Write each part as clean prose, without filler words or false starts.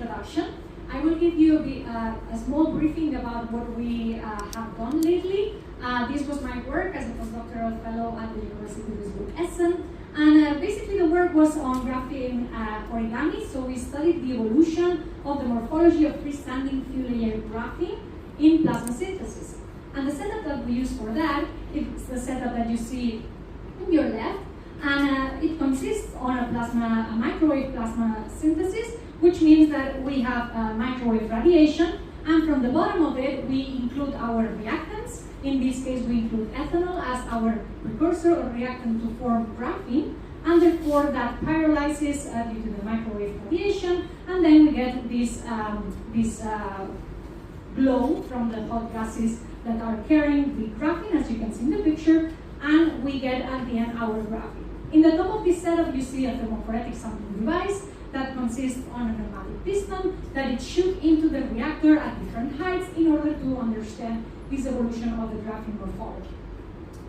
introduction. I will give you a small briefing about what we have done lately. This was my work as a postdoctoral fellow at the University of Essen. And basically the work was on graphene origami. So we studied the evolution of the morphology of freestanding few layer graphene in plasma synthesis. And the setup that we use for that is the setup that you see on your left. And it consists on a microwave plasma synthesis, which means that we have microwave radiation, and from the bottom of it, we include our reactants. In this case, we include ethanol as our precursor or reactant to form graphene, and therefore that pyrolyzes due to the microwave radiation, and then we get this glow from the hot gases that are carrying the graphene, as you can see in the picture, and we get at the end our graphene. In the top of this setup, you see a thermophoretic sampling device that consists on a pneumatic piston that it shoots into the reactor at different heights in order to understand this evolution of the graphene morphology.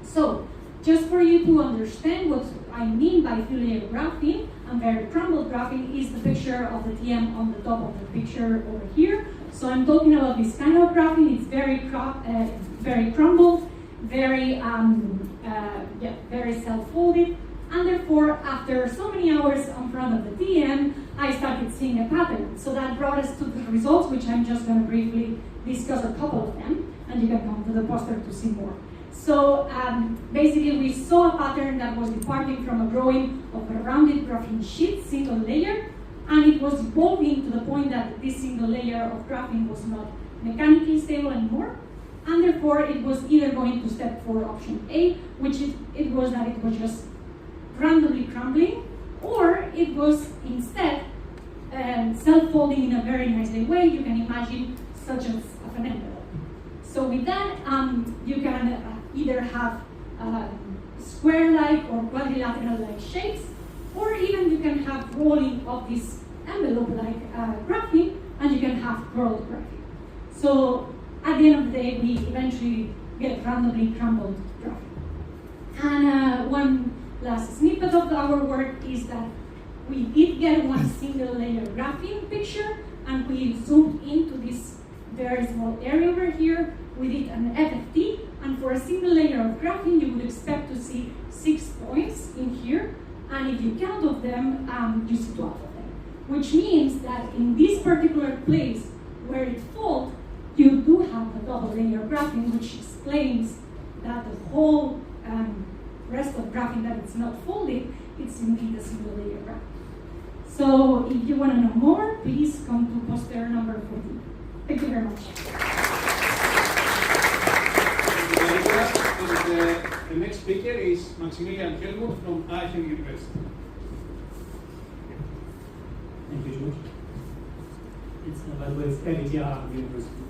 So, just for you to understand what I mean by few layer graphene and very crumbled graphene is the picture of the TM on the top of the picture over here. So I'm talking about this kind of graphene. It's very crumbled, very self-folded. And therefore, after so many hours in front of the TM, I started seeing a pattern. So that brought us to the results, which I'm just going to briefly discuss a couple of them, and you can come to the poster to see more. So basically, we saw a pattern that was departing from a growing of a rounded graphene sheet, single layer, and it was evolving to the point that this single layer of graphene was not mechanically stable anymore, and therefore it was either going to step for option A, which it was that it was just randomly crumbling, or it was instead self-folding in a very nicely way. You can imagine such as of an envelope. So with that, you can either have square-like or quadrilateral-like shapes, or even you can have rolling of this envelope-like graphene, and you can have curled graphene. So at the end of the day, we eventually get randomly crumbled graphene. And one last snippet of our work is that we did get one single layer graphene picture, and we zoomed into this very small area over here. We did an FFT, and for a single layer of graphene, you would expect to see 6 points in here, and if you count of them, you see 12 of them, which means that in this particular place where it folds, you do have a double layer graphene, which explains that the whole rest of graphene that it's not folded, it's indeed a single layer graphene. So if you want to know more, please come to poster number 14. Thank you very much. The next speaker is Maximilian Helmut from Aachen University. Thank you, George. It's, by the way, it's LETR University.